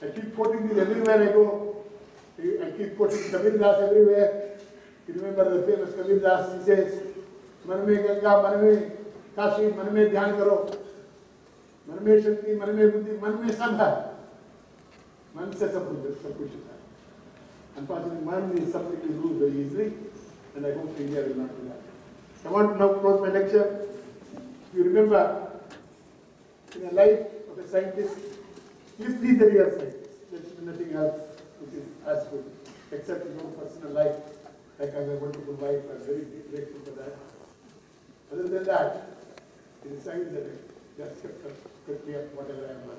I keep quoting this everywhere I go. I keep quoting Kalidas everywhere. You remember the famous Kalidas, he says, Man mein Ganga, man mein Kashi, man mein dhyan karo. मन में शक्ति, मन में बुद्धि, मन में सब है. मन से सब कुछ है. Unfortunately, mind is something to lose very easily, and I hope India will not do that. I want to now close my lecture. You remember, in the life of a scientist, you see the real scientist. There's nothing else which is as good, except your personal life. Like I have a wonderful wife, I'm very grateful for that. Other than that, it is science that just kept me up whatever I am.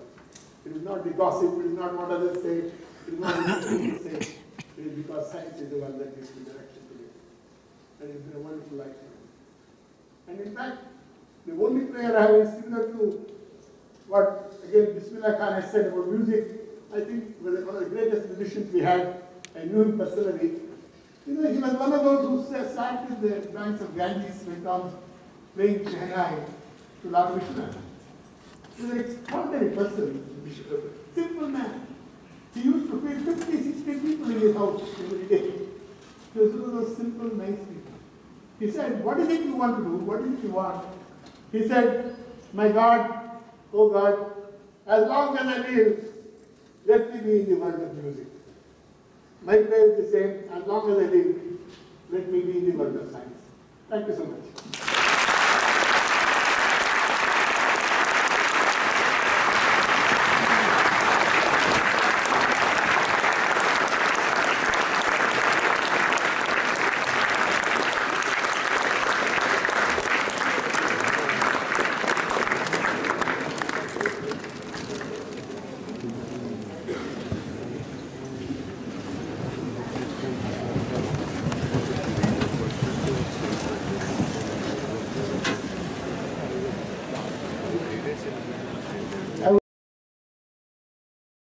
It is not the gossip, it is not what others say, is not to say it is because science is the one that gives the direction to it. And it's been a wonderful life for him. And in fact, the only prayer I have is similar to what, again, Bismillah Khan has said about music. I think was one of the greatest musicians we had. I knew him personally. You know, he was one of those who sat with the banks of Ganges, went on playing Shehnai to Lord Vishnu. He was an extraordinary person, simple man. He used to feed 50, 60 people in his house every day. He was one of those simple, nice people. He said, what is it you want to do? What is it you want? He said, my God, oh God, as long as I live, let me be in the world of music. My prayer is the same, as long as I live, let me be in the world of science. Thank you so much.